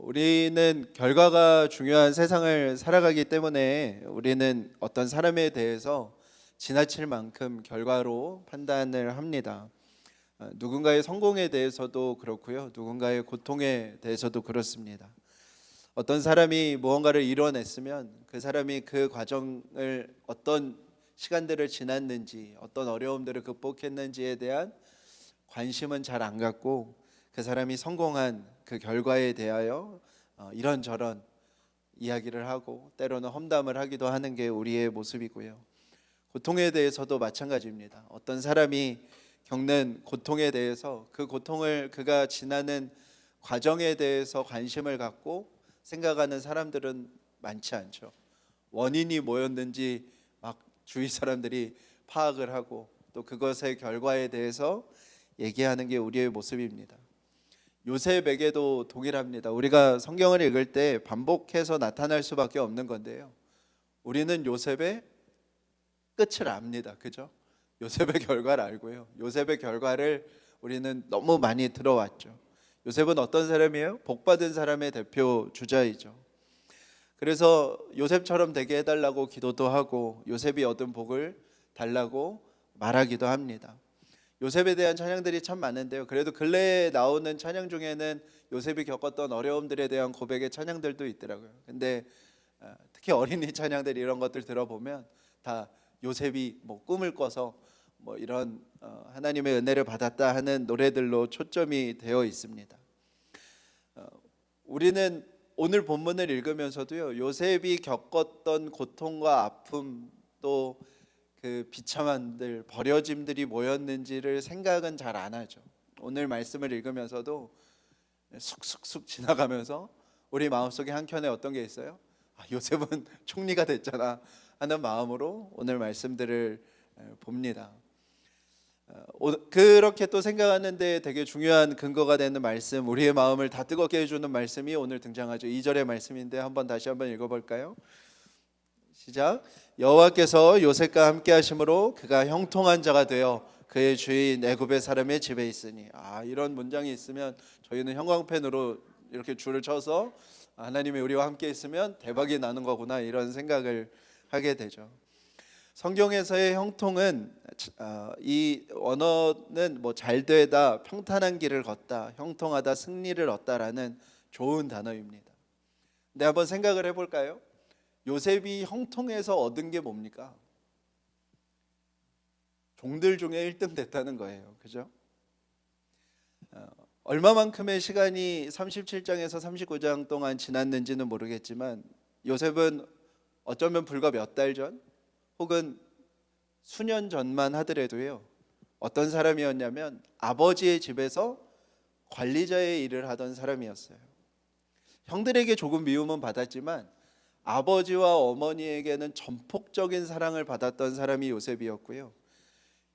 우리는 결과가 중요한 세상을 살아가기 때문에 우리는 어떤 사람에 대해서 지나칠 만큼 결과로 판단을 합니다. 누군가의 성공에 대해서도 그렇고요. 누군가의 고통에 대해서도 그렇습니다. 어떤 사람이 무언가를 이뤄냈으면 그 사람이 그 과정을 어떤 시간들을 지났는지, 어떤 어려움들을 극복했는지에 대한 관심은 잘 안 갖고 그 사람이 성공한 그 결과에 대하여 이런저런 이야기를 하고 때로는 험담을 하기도 하는 게 우리의 모습이고요. 고통에 대해서도 마찬가지입니다. 어떤 사람이 겪는 고통에 대해서 그 고통을 그가 지나는 과정에 대해서 관심을 갖고 생각하는 사람들은 많지 않죠. 원인이 뭐였는지 막 주위 사람들이 파악을 하고 또 그것의 결과에 대해서 얘기하는 게 우리의 모습입니다. 요셉에게도 동일합니다. 우리가 성경을 읽을 때 반복해서 나타날 수밖에 없는 건데요. 우리는 요셉의 끝을 압니다. 그죠? 요셉의 결과를 알고요. 요셉의 결과를 우리는 너무 많이 들어왔죠. 요셉은 어떤 사람이에요? 복받은 사람의 대표 주자이죠. 그래서 요셉처럼 되게 해달라고 기도도 하고 요셉이 얻은 복을 달라고 말하기도 합니다. 요셉에 대한 찬양들이 참 많은데요. 그래도 근래에 나오는 찬양 중에는 요셉이 겪었던 어려움들에 대한 고백의 찬양들도 있더라고요. 근데 특히 어린이 찬양들 이런 것들 들어보면 다 요셉이 뭐 꿈을 꿔서 뭐 이런 하나님의 은혜를 받았다 하는 노래들로 초점이 되어 있습니다. 우리는 오늘 본문을 읽으면서도요, 요셉이 겪었던 고통과 아픔 또 그 비참한들 버려짐들이 뭐였는지를 생각은 잘 안 하죠. 오늘 말씀을 읽으면서도 쑥쑥쑥 지나가면서 우리 마음속에 한켠에 어떤 게 있어요? 요셉은 총리가 됐잖아 하는 마음으로 오늘 말씀들을 봅니다. 그렇게 또 생각하는데 되게 중요한 근거가 되는 말씀, 우리의 마음을 다 뜨겁게 해주는 말씀이 오늘 등장하죠. 2절의 말씀인데 다시 한번 읽어볼까요? 시작. 여호와께서 요셉과 함께 하심으로 그가 형통한 자가 되어 그의 주인 애굽의 사람의 집에 있으니. 이런 문장이 있으면 저희는 형광펜으로 이렇게 줄을 쳐서 하나님이 우리와 함께 있으면 대박이 나는 거구나 이런 생각을 하게 되죠. 성경에서의 형통은 이 원어는 뭐 잘되다, 평탄한 길을 걷다, 형통하다, 승리를 얻다라는 좋은 단어입니다. 근데 한번 생각을 해볼까요? 요셉이 형통해서 얻은 게 뭡니까? 종들 중에 1등 됐다는 거예요. 그죠? 얼마만큼의 시간이 37장에서 39장 동안 지났는지는 모르겠지만 요셉은 어쩌면 불과 몇 달 전 혹은 수년 전만 하더라도요, 어떤 사람이었냐면 아버지의 집에서 관리자의 일을 하던 사람이었어요. 형들에게 조금 미움은 받았지만 아버지와 어머니에게는 전폭적인 사랑을 받았던 사람이 요셉이었고요.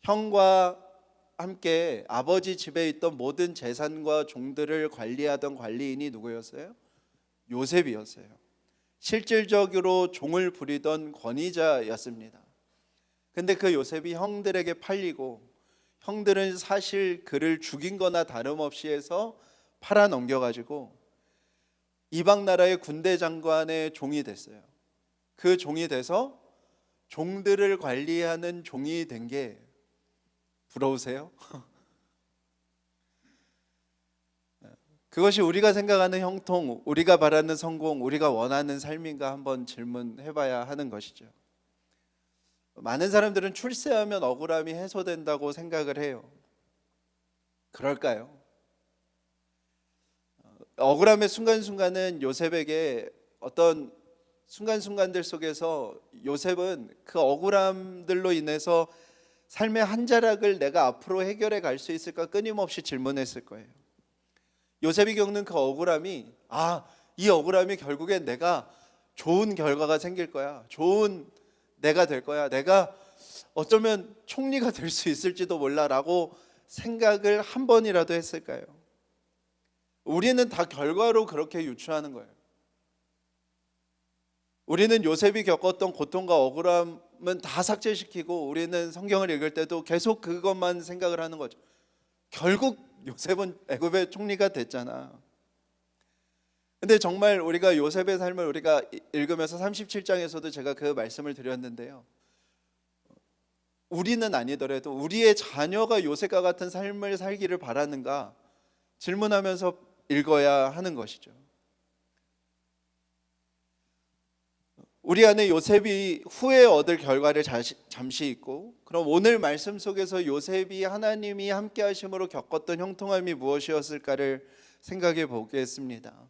형과 함께 아버지 집에 있던 모든 재산과 종들을 관리하던 관리인이 누구였어요? 요셉이었어요. 실질적으로 종을 부리던 권위자였습니다. 근데 그 요셉이 형들에게 팔리고 형들은 사실 그를 죽인 거나 다름없이 해서 팔아 넘겨가지고 이방 나라의 군대 장관의 종이 됐어요. 그 종이 돼서 종들을 관리하는 종이 된 게 부러우세요? 그것이 우리가 생각하는 형통, 우리가 바라는 성공, 우리가 원하는 삶인가 한번 질문해봐야 하는 것이죠. 많은 사람들은 출세하면 억울함이 해소된다고 생각을 해요. 그럴까요? 억울함의 순간순간은 요셉에게 어떤 순간순간들 속에서 요셉은 그 억울함들로 인해서 삶의 한 자락을 내가 앞으로 해결해 갈 수 있을까 끊임없이 질문했을 거예요. 요셉이 겪는 그 억울함이 이 억울함이 결국엔 내가 좋은 결과가 생길 거야, 좋은 내가 될 거야, 내가 어쩌면 총리가 될 수 있을지도 몰라라고 생각을 한 번이라도 했을까요? 우리는 다 결과로 그렇게 유추하는 거예요. 우리는 요셉이 겪었던 고통과 억울함은 다 삭제시키고 우리는 성경을 읽을 때도 계속 그것만 생각을 하는 거죠. 결국 요셉은 애굽의 총리가 됐잖아. 근데 정말 우리가 요셉의 삶을 우리가 읽으면서 37장에서도 제가 그 말씀을 드렸는데요. 우리는 아니더라도 우리의 자녀가 요셉과 같은 삶을 살기를 바라는가 질문하면서 읽어야 하는 것이죠. 우리 안에 요셉이 후에 얻을 결과를 잠시 있고, 그럼 오늘 말씀 속에서 요셉이 하나님이 함께 하심으로 겪었던 형통함이 무엇이었을까를 생각해 보겠습니다.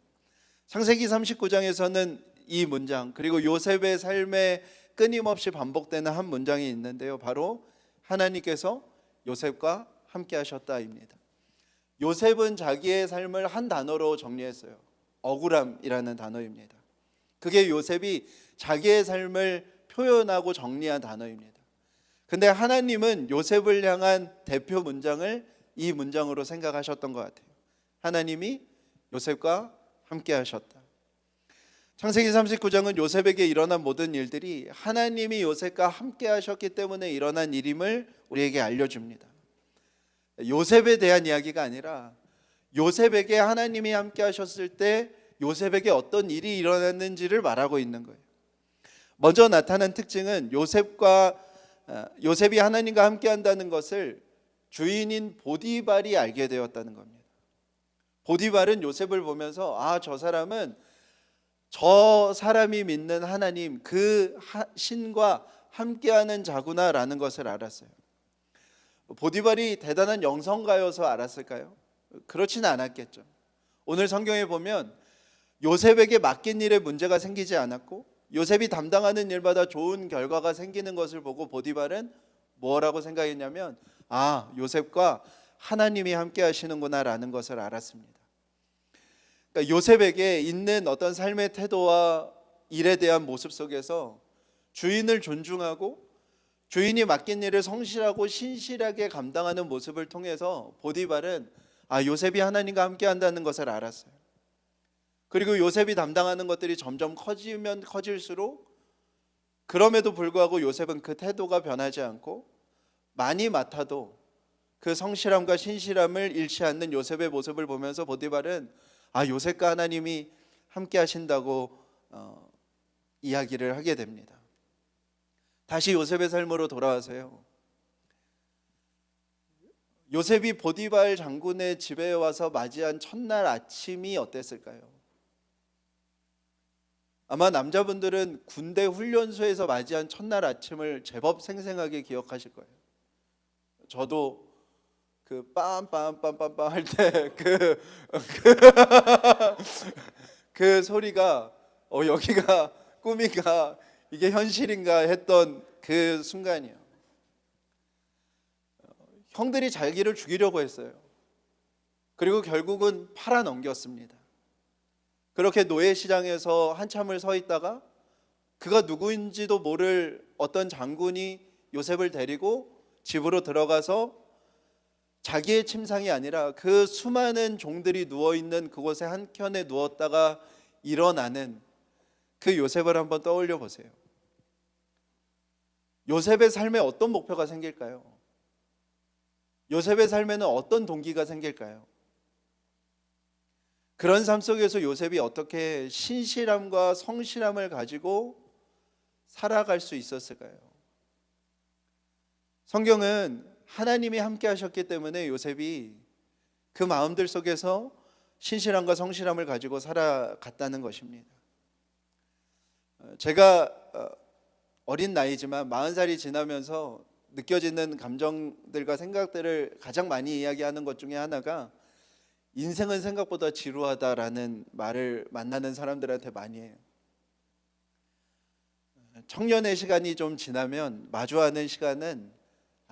창세기 39장에서는 이 문장, 그리고 요셉의 삶에 끊임없이 반복되는 한 문장이 있는데요, 바로 하나님께서 요셉과 함께 하셨다입니다. 요셉은 자기의 삶을 한 단어로 정리했어요. 억울함이라는 단어입니다. 그게 요셉이 자기의 삶을 표현하고 정리한 단어입니다. 근데 하나님은 요셉을 향한 대표 문장을 이 문장으로 생각하셨던 것 같아요. 하나님이 요셉과 함께 하셨다. 창세기 39장은 요셉에게 일어난 모든 일들이 하나님이 요셉과 함께 하셨기 때문에 일어난 일임을 우리에게 알려줍니다. 요셉에 대한 이야기가 아니라 요셉에게 하나님이 함께 하셨을 때 요셉에게 어떤 일이 일어났는지를 말하고 있는 거예요. 먼저 나타난 특징은 요셉이 하나님과 함께 한다는 것을 주인인 보디발이 알게 되었다는 겁니다. 보디발은 요셉을 보면서 저 사람은 저 사람이 믿는 하나님, 그 신과 함께하는 자구나라는 것을 알았어요. 보디발이 대단한 영성가여서 알았을까요? 그렇지는 않았겠죠. 오늘 성경에 보면 요셉에게 맡긴 일에 문제가 생기지 않았고 요셉이 담당하는 일마다 좋은 결과가 생기는 것을 보고 보디발은 뭐라고 생각했냐면 요셉과 하나님이 함께 하시는구나 라는 것을 알았습니다. 그러니까 요셉에게 있는 어떤 삶의 태도와 일에 대한 모습 속에서 주인을 존중하고 주인이 맡긴 일을 성실하고 신실하게 감당하는 모습을 통해서 보디발은 요셉이 하나님과 함께 한다는 것을 알았어요. 그리고 요셉이 담당하는 것들이 점점 커지면 커질수록 그럼에도 불구하고 요셉은 그 태도가 변하지 않고 많이 맡아도 그 성실함과 신실함을 잃지 않는 요셉의 모습을 보면서 보디발은 요셉과 하나님이 함께 하신다고 이야기를 하게 됩니다. 다시 요셉의 삶으로 돌아와서요, 요셉이 보디발 장군의 집에 와서 맞이한 첫날 아침이 어땠을까요? 아마 남자분들은 군대 훈련소에서 맞이한 첫날 아침을 제법 생생하게 기억하실 거예요. 저도 그 빰빰빰빰빰 할 때 그 소리가 여기가 꿈인가 이게 현실인가 했던 그 순간이에요. 형들이 자기를 죽이려고 했어요. 그리고 결국은 팔아넘겼습니다. 그렇게 노예시장에서 한참을 서 있다가 그가 누구인지도 모를 어떤 장군이 요셉을 데리고 집으로 들어가서 자기의 침상이 아니라 그 수많은 종들이 누워있는 그곳에 한켠에 누웠다가 일어나는 그 요셉을 한번 떠올려 보세요. 요셉의 삶에 어떤 목표가 생길까요? 요셉의 삶에는 어떤 동기가 생길까요? 그런 삶 속에서 요셉이 어떻게 신실함과 성실함을 가지고 살아갈 수 있었을까요? 성경은 하나님이 함께 하셨기 때문에 요셉이 그 마음들 속에서 신실함과 성실함을 가지고 살아갔다는 것입니다. 제가 어린 나이지만 40살이 지나면서 느껴지는 감정들과 생각들을 가장 많이 이야기하는 것 중에 하나가 인생은 생각보다 지루하다라는 말을 만나는 사람들한테 많이 해요. 청년의 시간이 좀 지나면 마주하는 시간은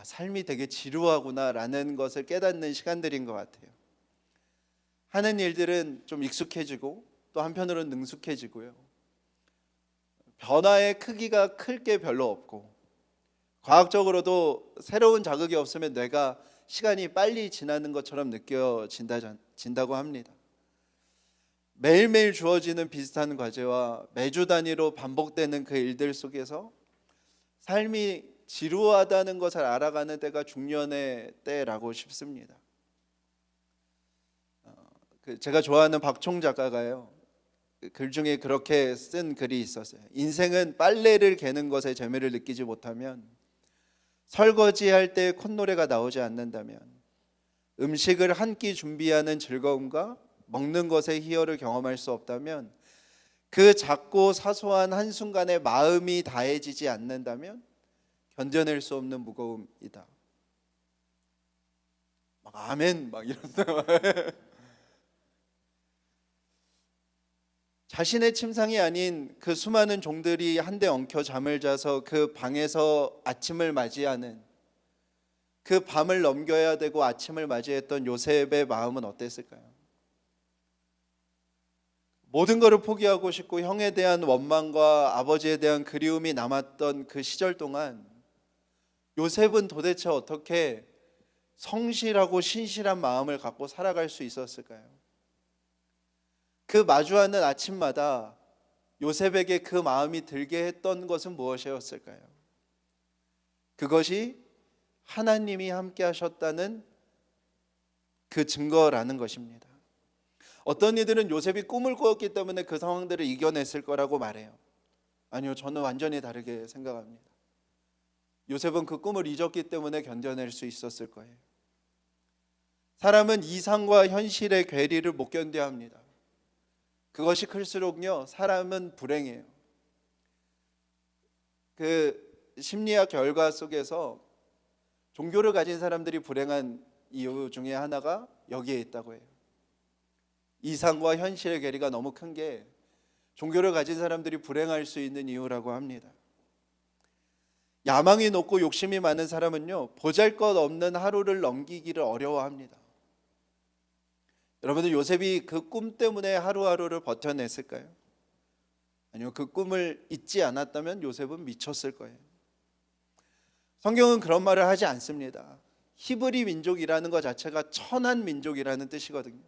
삶이 되게 지루하구나라는 것을 깨닫는 시간들인 것 같아요. 하는 일들은 좀 익숙해지고 또 한편으로는 능숙해지고요. 변화의 크기가 클 게 별로 없고 과학적으로도 새로운 자극이 없으면 뇌가 시간이 빨리 지나는 것처럼 느껴진다고 합니다. 매일매일 주어지는 비슷한 과제와 매주 단위로 반복되는 그 일들 속에서 삶이 지루하다는 것을 알아가는 때가 중년의 때라고 싶습니다. 제가 좋아하는 박총 작가가요, 글 중에 그렇게 쓴 글이 있었어요. 인생은 빨래를 개는 것에 재미를 느끼지 못하면, 설거지할 때 콧노래가 나오지 않는다면, 음식을 한 끼 준비하는 즐거움과 먹는 것의 희열을 경험할 수 없다면, 그 작고 사소한 한순간에 마음이 다해지지 않는다면 견뎌낼 수 없는 무거움이다. 막 아멘 막 이러면서 자신의 침상이 아닌 그 수많은 종들이 한데 엉켜 잠을 자서 그 방에서 아침을 맞이하는, 그 밤을 넘겨야 되고 아침을 맞이했던 요셉의 마음은 어땠을까요? 모든 것을 포기하고 싶고 형에 대한 원망과 아버지에 대한 그리움이 남았던 그 시절 동안 요셉은 도대체 어떻게 성실하고 신실한 마음을 갖고 살아갈 수 있었을까요? 그 마주하는 아침마다 요셉에게 그 마음이 들게 했던 것은 무엇이었을까요? 그것이 하나님이 함께 하셨다는 그 증거라는 것입니다. 어떤 이들은 요셉이 꿈을 꾸었기 때문에 그 상황들을 이겨냈을 거라고 말해요. 아니요, 저는 완전히 다르게 생각합니다. 요셉은 그 꿈을 잊었기 때문에 견뎌낼 수 있었을 거예요. 사람은 이상과 현실의 괴리를 못 견뎌야 합니다. 그것이 클수록요, 사람은 불행해요. 그 심리학 결과 속에서 종교를 가진 사람들이 불행한 이유 중에 하나가 여기에 있다고 해요. 이상과 현실의 괴리가 너무 큰 게 종교를 가진 사람들이 불행할 수 있는 이유라고 합니다. 야망이 높고 욕심이 많은 사람은요, 보잘것없는 하루를 넘기기를 어려워합니다. 여러분들, 요셉이 그 꿈 때문에 하루하루를 버텨냈을까요? 아니요, 그 꿈을 잊지 않았다면 요셉은 미쳤을 거예요. 성경은 그런 말을 하지 않습니다. 히브리 민족이라는 것 자체가 천한 민족이라는 뜻이거든요.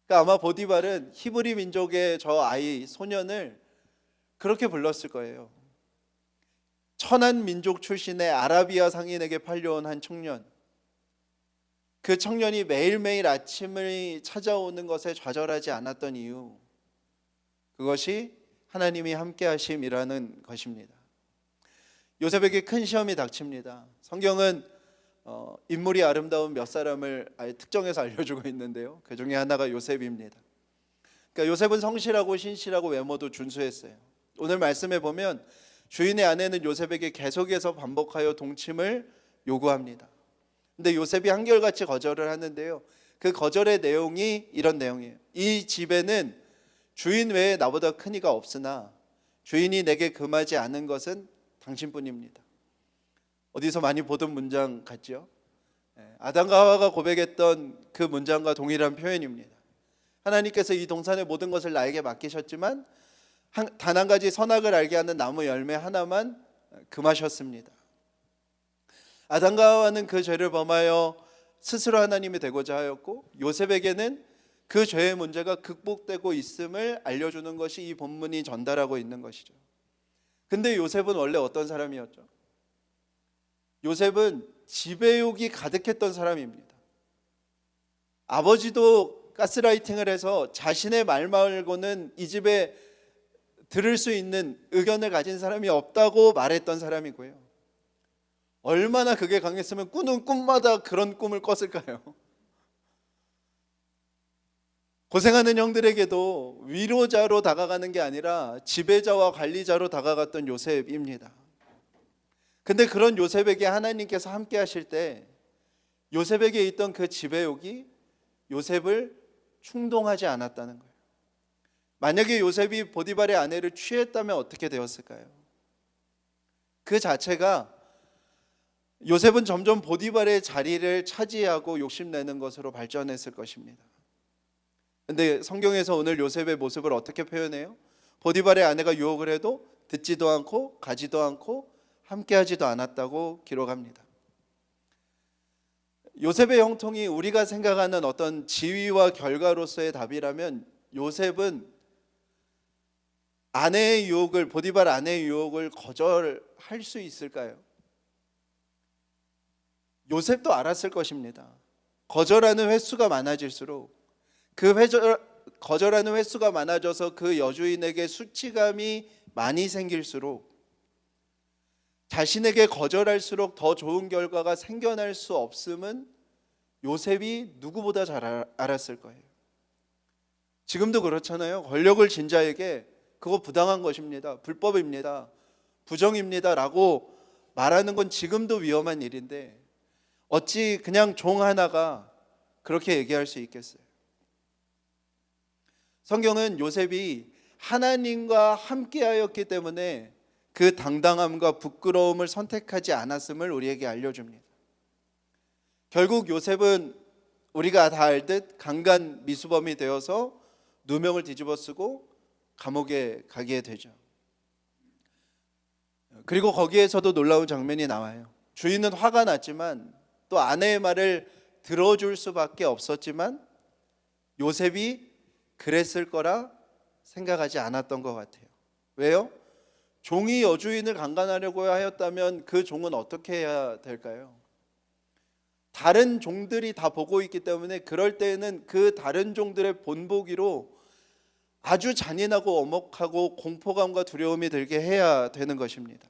그러니까 아마 보디발은 히브리 민족의 저 아이, 소년을 그렇게 불렀을 거예요. 천한 민족 출신의 아라비아 상인에게 팔려온 한 청년, 그 청년이 매일매일 아침을 찾아오는 것에 좌절하지 않았던 이유, 그것이 하나님이 함께 하심이라는 것입니다. 요셉에게 큰 시험이 닥칩니다. 성경은 인물이 아름다운 몇 사람을 아예 특정해서 알려주고 있는데요, 그 중에 하나가 요셉입니다. 그러니까 요셉은 성실하고 신실하고 외모도 준수했어요. 오늘 말씀에 보면 주인의 아내는 요셉에게 계속해서 반복하여 동침을 요구합니다. 근데 요셉이 한결같이 거절을 하는데요, 그 거절의 내용이 이런 내용이에요. 이 집에는 주인 외에 나보다 큰 이가 없으나 주인이 내게 금하지 않은 것은 당신뿐입니다. 어디서 많이 보던 문장 같죠? 아담과 하와가 고백했던 그 문장과 동일한 표현입니다. 하나님께서 이 동산의 모든 것을 나에게 맡기셨지만 단 한 가지 선악을 알게 하는 나무 열매 하나만 금하셨습니다. 아담과 하와는 그 죄를 범하여 스스로 하나님이 되고자 하였고, 요셉에게는 그 죄의 문제가 극복되고 있음을 알려주는 것이 이 본문이 전달하고 있는 것이죠. 근데 요셉은 원래 어떤 사람이었죠? 요셉은 지배욕이 가득했던 사람입니다. 아버지도 가스라이팅을 해서 자신의 말 말고는 이 집에 들을 수 있는 의견을 가진 사람이 없다고 말했던 사람이고요. 얼마나 그게 강했으면 꾸는 꿈마다 그런 꿈을 꿨을까요? 고생하는 형들에게도 위로자로 다가가는 게 아니라 지배자와 관리자로 다가갔던 요셉입니다. 근데 그런 요셉에게 하나님께서 함께 하실 때 요셉에게 있던 그 지배욕이 요셉을 충동하지 않았다는 거예요. 만약에 요셉이 보디발의 아내를 취했다면 어떻게 되었을까요? 그 자체가 요셉은 점점 보디발의 자리를 차지하고 욕심내는 것으로 발전했을 것입니다. 근데 성경에서 오늘 요셉의 모습을 어떻게 표현해요? 보디발의 아내가 유혹을 해도 듣지도 않고 가지도 않고 함께하지도 않았다고 기록합니다. 요셉의 형통이 우리가 생각하는 어떤 지위와 결과로서의 답이라면, 요셉은 아내의 유혹을, 보디발 아내의 유혹을 거절할 수 있을까요? 요셉도 알았을 것입니다. 거절하는 횟수가 많아질수록 거절하는 횟수가 많아져서 그 여주인에게 수치감이 많이 생길수록 자신에게 거절할수록 더 좋은 결과가 생겨날 수 없음은 요셉이 누구보다 잘 알았을 거예요. 지금도 그렇잖아요. 권력을 진 자에게 그거 부당한 것입니다, 불법입니다, 부정입니다 라고 말하는 건 지금도 위험한 일인데 어찌 그냥 종 하나가 그렇게 얘기할 수 있겠어요? 성경은 요셉이 하나님과 함께하였기 때문에 그 당당함과 부끄러움을 선택하지 않았음을 우리에게 알려줍니다. 결국 요셉은 우리가 다 알듯 강간 미수범이 되어서 누명을 뒤집어쓰고 감옥에 가게 되죠. 그리고 거기에서도 놀라운 장면이 나와요. 주인은 화가 났지만 또 아내의 말을 들어줄 수밖에 없었지만 요셉이 그랬을 거라 생각하지 않았던 것 같아요. 왜요? 종이 여주인을 강간하려고 하였다면 그 종은 어떻게 해야 될까요? 다른 종들이 다 보고 있기 때문에 그럴 때에는 그 다른 종들의 본보기로 아주 잔인하고 엄혹하고 공포감과 두려움이 들게 해야 되는 것입니다.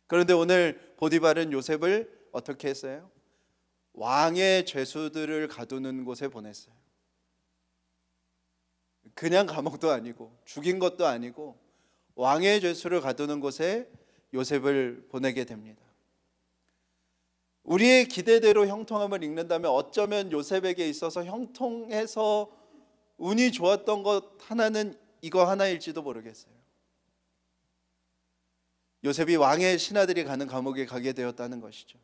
그런데 오늘 보디발은 요셉을 어떻게 했어요? 왕의 죄수들을 가두는 곳에 보냈어요. 그냥 감옥도 아니고 죽인 것도 아니고 왕의 죄수를 가두는 곳에 요셉을 보내게 됩니다. 우리의 기대대로 형통함을 읽는다면 어쩌면 요셉에게 있어서 형통해서 운이 좋았던 것 하나는 이거 하나일지도 모르겠어요. 요셉이 왕의 신하들이 가는 감옥에 가게 되었다는 것이죠.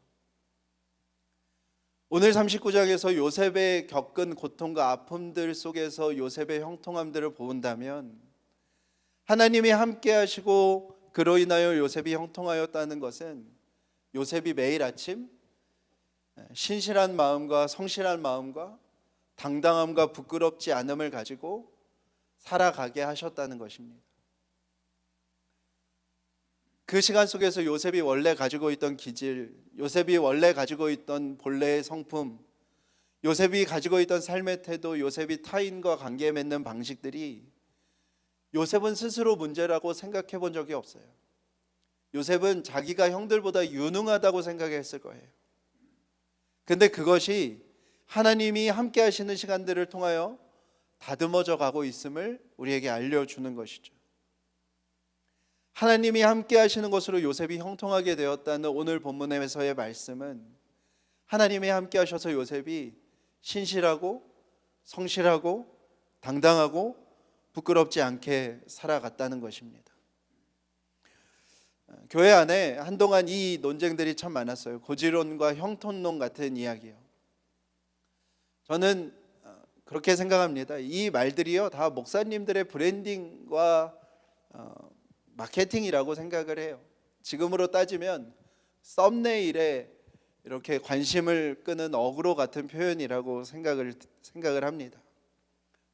오늘 39장에서 요셉의 겪은 고통과 아픔들 속에서 요셉의 형통함들을 본다면 하나님이 함께 하시고 그로 인하여 요셉이 형통하였다는 것은 요셉이 매일 아침 신실한 마음과 성실한 마음과 당당함과 부끄럽지 않음을 가지고 살아가게 하셨다는 것입니다. 그 시간 속에서 요셉이 원래 가지고 있던 기질, 요셉이 원래 가지고 있던 본래의 성품, 요셉이 가지고 있던 삶의 태도, 요셉이 타인과 관계 맺는 방식들이 요셉은 스스로 문제라고 생각해 본 적이 없어요. 요셉은 자기가 형들보다 유능하다고 생각했을 거예요. 근데 그것이 하나님이 함께 하시는 시간들을 통하여 다듬어져 가고 있음을 우리에게 알려주는 것이죠. 하나님이 함께 하시는 것으로 요셉이 형통하게 되었다는 오늘 본문에서의 말씀은 하나님이 함께 하셔서 요셉이 신실하고 성실하고 당당하고 부끄럽지 않게 살아갔다는 것입니다. 교회 안에 한동안 이 논쟁들이 참 많았어요. 고지론과 형통론 같은 이야기요. 저는 그렇게 생각합니다. 이 말들이요 다 목사님들의 브랜딩과 마케팅이라고 생각을 해요. 지금으로 따지면 썸네일에 이렇게 관심을 끄는 어그로 같은 표현이라고 생각을 합니다.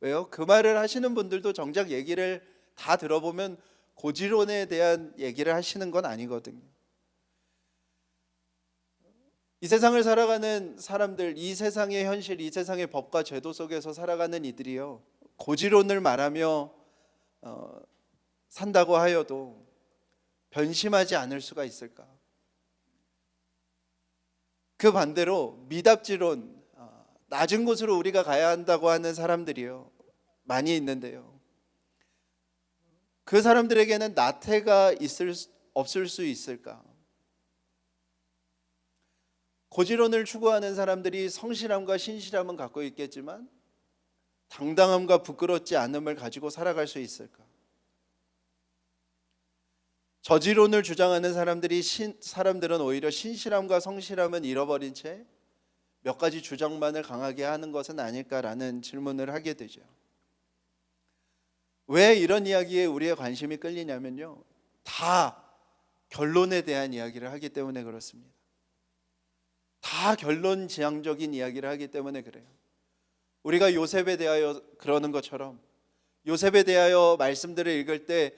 왜요? 그 말을 하시는 분들도 정작 얘기를 다 들어보면 고지론에 대한 얘기를 하시는 건 아니거든요. 이 세상을 살아가는 사람들, 이 세상의 현실, 이 세상의 법과 제도 속에서 살아가는 이들이요 고지론을 말하며 산다고 하여도 변심하지 않을 수가 있을까? 그 반대로 미답지론, 낮은 곳으로 우리가 가야 한다고 하는 사람들이요 많이 있는데요, 그 사람들에게는 나태가 없을 수 있을까? 고지론을 추구하는 사람들이 성실함과 신실함은 갖고 있겠지만 당당함과 부끄럽지 않음을 가지고 살아갈 수 있을까? 저지론을 주장하는 사람들은 오히려 신실함과 성실함은 잃어버린 채 몇 가지 주장만을 강하게 하는 것은 아닐까라는 질문을 하게 되죠. 왜 이런 이야기에 우리의 관심이 끌리냐면요, 다 결론에 대한 이야기를 하기 때문에 그렇습니다. 다 결론지향적인 이야기를 하기 때문에 그래요. 우리가 요셉에 대하여 그러는 것처럼 요셉에 대하여 말씀들을 읽을 때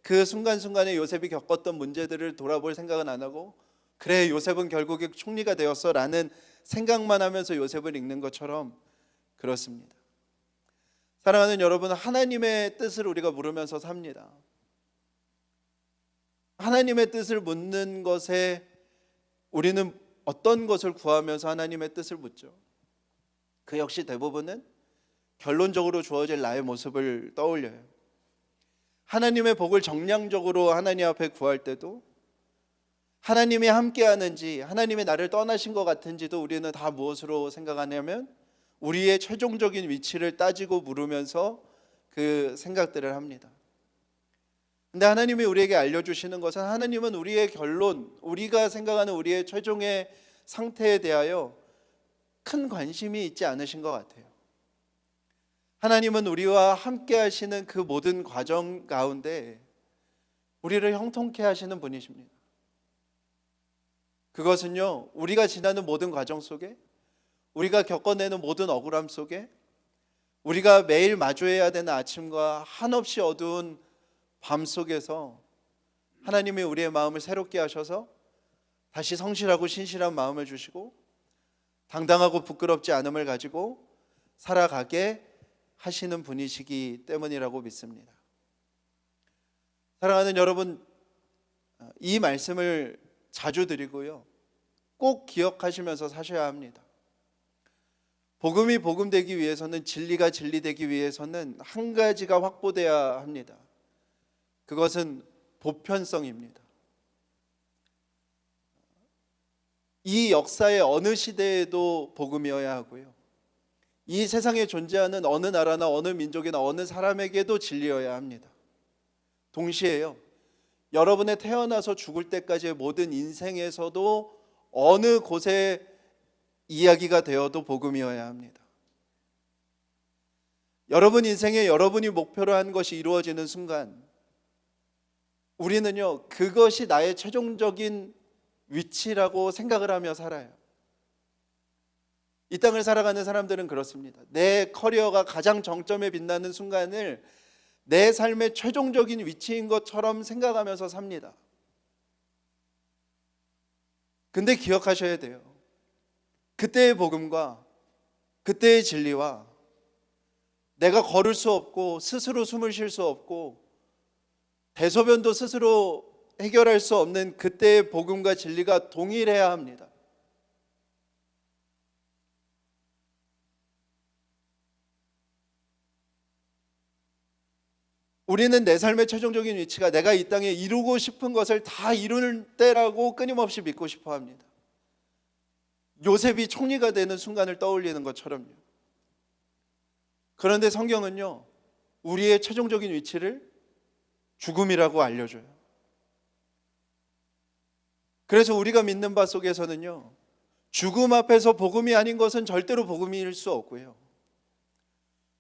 그 순간순간에 요셉이 겪었던 문제들을 돌아볼 생각은 안 하고, 그래 요셉은 결국에 총리가 되었어 라는 생각만 하면서 요셉을 읽는 것처럼 그렇습니다. 사랑하는 여러분, 하나님의 뜻을 우리가 물으면서 삽니다. 하나님의 뜻을 묻는 것에 우리는 어떤 것을 구하면서 하나님의 뜻을 묻죠? 그 역시 대부분은 결론적으로 주어질 나의 모습을 떠올려요. 하나님의 복을 정량적으로 하나님 앞에 구할 때도 하나님이 함께하는지, 하나님이 나를 떠나신 것 같은지도 우리는 다 무엇으로 생각하냐면 우리의 최종적인 위치를 따지고 물으면서 그 생각들을 합니다. 근데 하나님이 우리에게 알려주시는 것은, 하나님은 우리의 결론, 우리가 생각하는 우리의 최종의 상태에 대하여 큰 관심이 있지 않으신 것 같아요. 하나님은 우리와 함께 하시는 그 모든 과정 가운데 우리를 형통케 하시는 분이십니다. 그것은요, 우리가 지나는 모든 과정 속에, 우리가 겪어내는 모든 억울함 속에, 우리가 매일 마주해야 되는 아침과 한없이 어두운 밤 속에서 하나님이 우리의 마음을 새롭게 하셔서 다시 성실하고 신실한 마음을 주시고 당당하고 부끄럽지 않음을 가지고 살아가게 하시는 분이시기 때문이라고 믿습니다. 사랑하는 여러분, 이 말씀을 자주 드리고요, 꼭 기억하시면서 사셔야 합니다. 복음이 복음되기 위해서는, 진리가 진리되기 위해서는 한 가지가 확보되어야 합니다. 그것은 보편성입니다. 이 역사의 어느 시대에도 복음이어야 하고요, 이 세상에 존재하는 어느 나라나 어느 민족이나 어느 사람에게도 진리여야 합니다. 동시에요, 여러분의 태어나서 죽을 때까지의 모든 인생에서도 어느 곳에 이야기가 되어도 복음이어야 합니다. 여러분 인생에 여러분이 목표로 한 것이 이루어지는 순간 우리는요, 그것이 나의 최종적인 위치라고 생각을 하며 살아요. 이 땅을 살아가는 사람들은 그렇습니다. 내 커리어가 가장 정점에 빛나는 순간을 내 삶의 최종적인 위치인 것처럼 생각하면서 삽니다. 근데 기억하셔야 돼요. 그때의 복음과 그때의 진리와 내가 걸을 수 없고 스스로 숨을 쉴 수 없고 대소변도 스스로 해결할 수 없는 그때의 복음과 진리가 동일해야 합니다. 우리는 내 삶의 최종적인 위치가 내가 이 땅에 이루고 싶은 것을 다 이룰 때라고 끊임없이 믿고 싶어 합니다. 요셉이 총리가 되는 순간을 떠올리는 것처럼요. 그런데 성경은요, 우리의 최종적인 위치를 죽음이라고 알려줘요. 그래서 우리가 믿는 바 속에서는요, 죽음 앞에서 복음이 아닌 것은 절대로 복음일 수 없고요,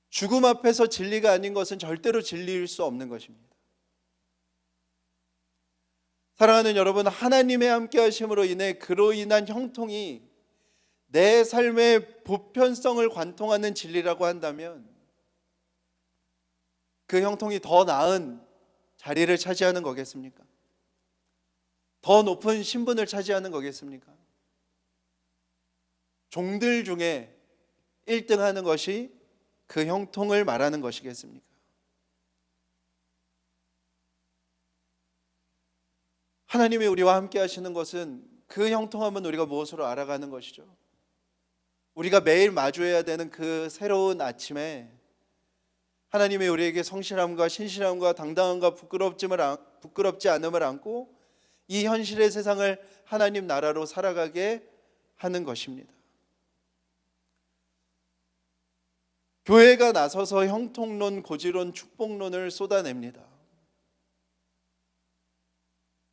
죽음 앞에서 진리가 아닌 것은 절대로 진리일 수 없는 것입니다. 사랑하는 여러분, 하나님의 함께 하심으로 인해 그로 인한 형통이 내 삶의 보편성을 관통하는 진리라고 한다면 그 형통이 더 나은 자리를 차지하는 거겠습니까? 더 높은 신분을 차지하는 거겠습니까? 종들 중에 1등 하는 것이 그 형통을 말하는 것이겠습니까? 하나님이 우리와 함께 하시는 것은 그 형통함은 우리가 무엇으로 알아가는 것이죠? 우리가 매일 마주해야 되는 그 새로운 아침에 하나님이 우리에게 성실함과 신실함과 당당함과 부끄럽지 않음을 안고 이 현실의 세상을 하나님 나라로 살아가게 하는 것입니다. 교회가 나서서 형통론, 고지론, 축복론을 쏟아냅니다.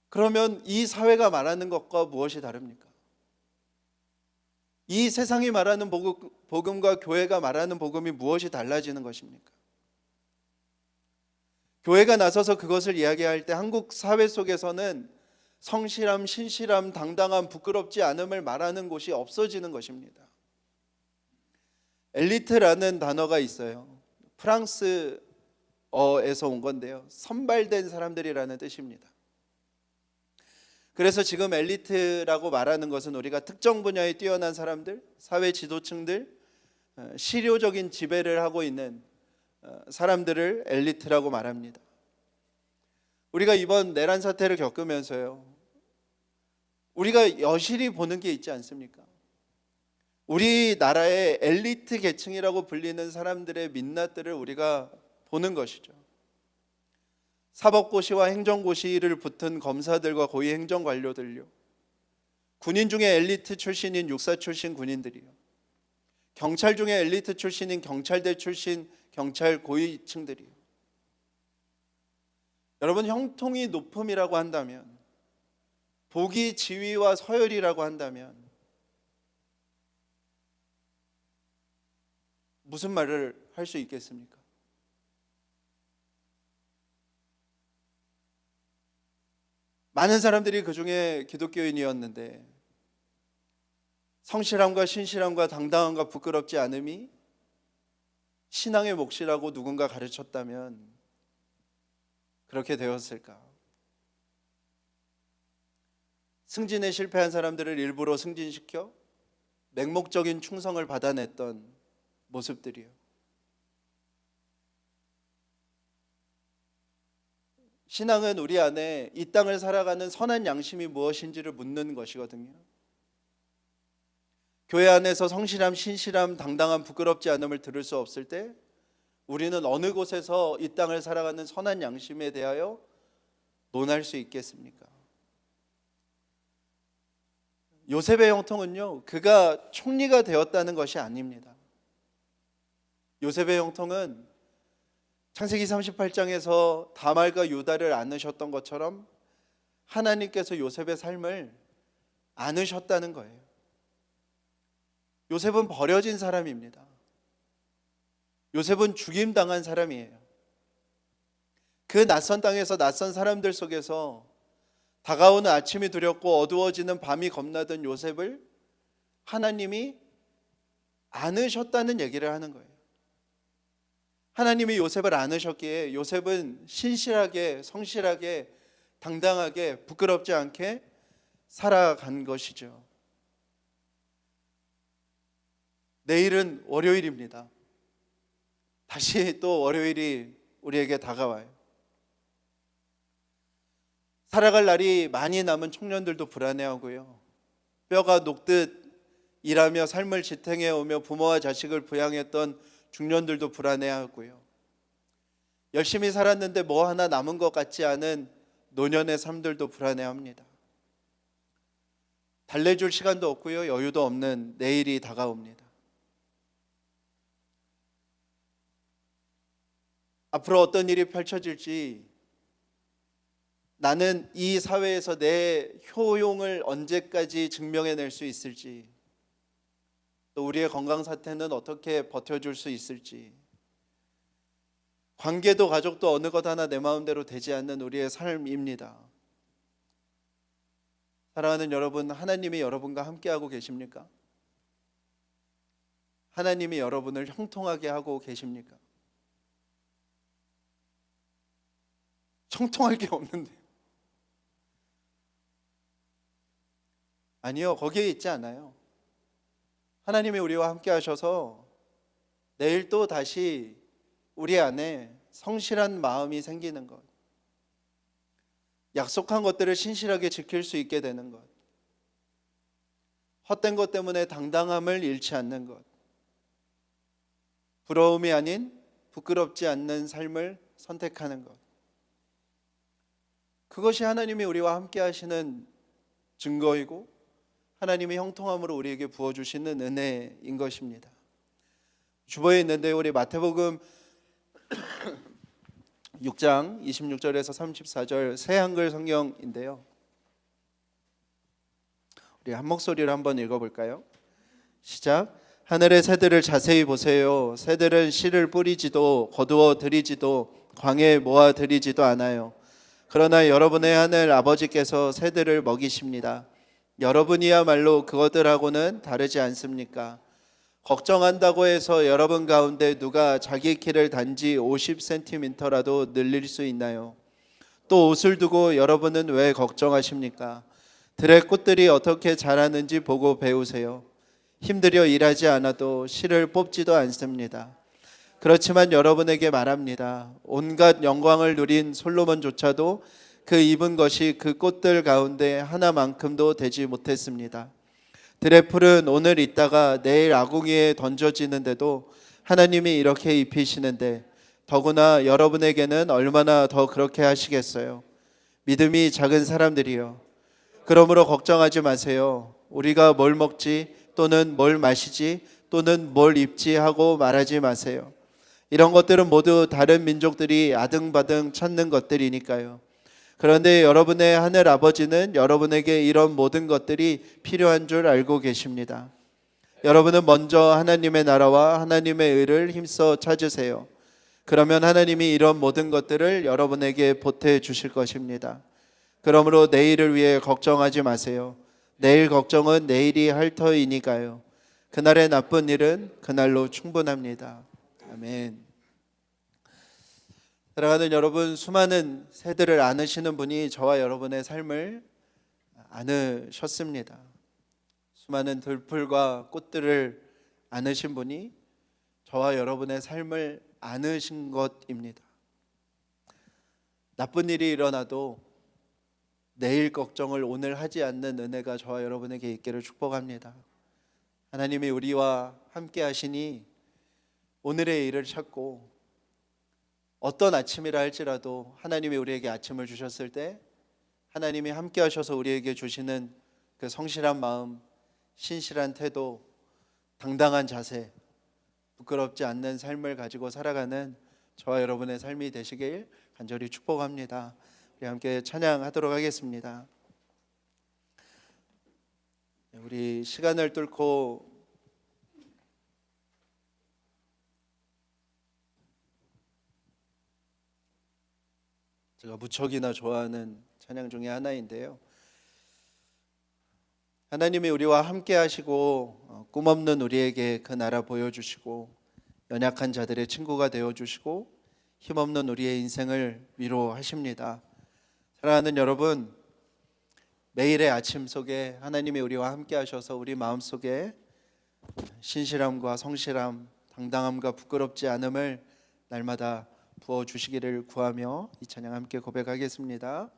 그러면 이 사회가 말하는 것과 무엇이 다릅니까? 이 세상이 말하는 복음과 교회가 말하는 복음이 무엇이 달라지는 것입니까? 교회가 나서서 그것을 이야기할 때 한국 사회 속에서는 성실함, 신실함, 당당함, 부끄럽지 않음을 말하는 곳이 없어지는 것입니다. 엘리트라는 단어가 있어요. 프랑스어에서 온 건데요, 선발된 사람들이라는 뜻입니다. 그래서 지금 엘리트라고 말하는 것은 우리가 특정 분야에 뛰어난 사람들, 사회 지도층들, 실효적인 지배를 하고 있는 사람들을 엘리트라고 말합니다. 우리가 이번 내란 사태를 겪으면서요, 우리가 여실히 보는 게 있지 않습니까? 우리나라의 엘리트 계층이라고 불리는 사람들의 민낯들을 우리가 보는 것이죠. 사법고시와 행정고시를 붙은 검사들과 고위 행정관료들요, 군인 중에 엘리트 출신인 육사 출신 군인들이요, 경찰 중에 엘리트 출신인 경찰대 출신 경찰 고위층들이요. 여러분, 형통이 높음이라고 한다면, 복이 지위와 서열이라고 한다면 무슨 말을 할 수 있겠습니까? 많은 사람들이 그 중에 기독교인이었는데 성실함과 신실함과 당당함과 부끄럽지 않음이 신앙의 몫이라고 누군가 가르쳤다면 그렇게 되었을까? 승진에 실패한 사람들을 일부러 승진시켜 맹목적인 충성을 받아냈던 모습들이요. 신앙은 우리 안에 이 땅을 살아가는 선한 양심이 무엇인지를 묻는 것이거든요. 교회 안에서 성실함, 신실함, 당당함, 부끄럽지 않음을 들을 수 없을 때 우리는 어느 곳에서 이 땅을 살아가는 선한 양심에 대하여 논할 수 있겠습니까? 요셉의 형통은요, 그가 총리가 되었다는 것이 아닙니다. 요셉의 형통은 창세기 38장에서 다말과 유다를 안으셨던 것처럼 하나님께서 요셉의 삶을 안으셨다는 거예요. 요셉은 버려진 사람입니다. 요셉은 죽임당한 사람이에요. 그 낯선 땅에서 낯선 사람들 속에서 다가오는 아침이 두렵고 어두워지는 밤이 겁나던 요셉을 하나님이 안으셨다는 얘기를 하는 거예요. 하나님이 요셉을 안으셨기에 요셉은 신실하게, 성실하게, 당당하게, 부끄럽지 않게 살아간 것이죠. 내일은 월요일입니다. 다시 또 월요일이 우리에게 다가와요. 살아갈 날이 많이 남은 청년들도 불안해하고요, 뼈가 녹듯 일하며 삶을 지탱해오며 부모와 자식을 부양했던 중년들도 불안해하고요, 열심히 살았는데 뭐 하나 남은 것 같지 않은 노년의 삶들도 불안해합니다. 달래줄 시간도 없고요, 여유도 없는 내일이 다가옵니다. 앞으로 어떤 일이 펼쳐질지, 나는 이 사회에서 내 효용을 언제까지 증명해낼 수 있을지, 또 우리의 건강 사태는 어떻게 버텨줄 수 있을지, 관계도 가족도 어느 것 하나 내 마음대로 되지 않는 우리의 삶입니다. 사랑하는 여러분, 하나님이 여러분과 함께하고 계십니까? 하나님이 여러분을 형통하게 하고 계십니까? 형통할 게 없는데. 아니요, 거기에 있지 않아요. 하나님이 우리와 함께 하셔서 내일 또 다시 우리 안에 성실한 마음이 생기는 것, 약속한 것들을 신실하게 지킬 수 있게 되는 것, 헛된 것 때문에 당당함을 잃지 않는 것, 부러움이 아닌 부끄럽지 않는 삶을 선택하는 것, 그것이 하나님이 우리와 함께 하시는 증거이고 하나님의 형통함으로 우리에게 부어주시는 은혜인 것입니다. 주보에 있는데 우리 마태복음 6장 26절에서 34절 새 한글 성경인데요, 우리 한 목소리로 한번 읽어볼까요? 시작. 하늘의 새들을 자세히 보세요. 새들은 씨를 뿌리지도 거두어 들이지도 광에 모아 들이지도 않아요. 그러나 여러분의 하늘 아버지께서 새들을 먹이십니다. 여러분이야말로 그것들하고는 다르지 않습니까? 걱정한다고 해서 여러분 가운데 누가 자기 키를 단지 50cm라도 늘릴 수 있나요? 또 옷을 두고 여러분은 왜 걱정하십니까? 들의 꽃들이 어떻게 자라는지 보고 배우세요. 힘들여 일하지 않아도 실을 뽑지도 않습니다. 그렇지만 여러분에게 말합니다. 온갖 영광을 누린 솔로몬조차도 그 입은 것이 그 꽃들 가운데 하나만큼도 되지 못했습니다. 들의 풀은 오늘 있다가 내일 아궁이에 던져지는데도 하나님이 이렇게 입히시는데 더구나 여러분에게는 얼마나 더 그렇게 하시겠어요. 믿음이 작은 사람들이요. 그러므로 걱정하지 마세요. 우리가 뭘 먹지 또는 뭘 마시지 또는 뭘 입지 하고 말하지 마세요. 이런 것들은 모두 다른 민족들이 아등바등 찾는 것들이니까요. 그런데 여러분의 하늘 아버지는 여러분에게 이런 모든 것들이 필요한 줄 알고 계십니다. 여러분은 먼저 하나님의 나라와 하나님의 의를 힘써 찾으세요. 그러면 하나님이 이런 모든 것들을 여러분에게 보태 주실 것입니다. 그러므로 내일을 위해 걱정하지 마세요. 내일 걱정은 내일이 할 터이니까요. 그날의 나쁜 일은 그날로 충분합니다. 아멘. 사랑하는 여러분, 수많은 새들을 안으시는 분이 저와 여러분의 삶을 안으셨습니다. 수많은 들풀과 꽃들을 안으신 분이 저와 여러분의 삶을 안으신 것입니다. 나쁜 일이 일어나도 내일 걱정을 오늘 하지 않는 은혜가 저와 여러분에게 있기를 축복합니다. 하나님이 우리와 함께 하시니 오늘의 일을 찾고 어떤 아침이라 할지라도 하나님이 우리에게 아침을 주셨을 때 하나님이 함께 하셔서 우리에게 주시는 그 성실한 마음, 신실한 태도, 당당한 자세, 부끄럽지 않는 삶을 가지고 살아가는 저와 여러분의 삶이 되시길 간절히 축복합니다. 우리 함께 찬양하도록 하겠습니다. 우리 시간을 뚫고 제가 무척이나 좋아하는 찬양 중에 하나인데요. 하나님이 우리와 함께 하시고 꿈없는 우리에게 그 나라 보여주시고 연약한 자들의 친구가 되어주시고 힘없는 우리의 인생을 위로하십니다. 사랑하는 여러분, 매일의 아침 속에 하나님이 우리와 함께 하셔서 우리 마음속에 신실함과 성실함, 당당함과 부끄럽지 않음을 날마다 부어주시기를 구하며 이 찬양 함께 고백하겠습니다.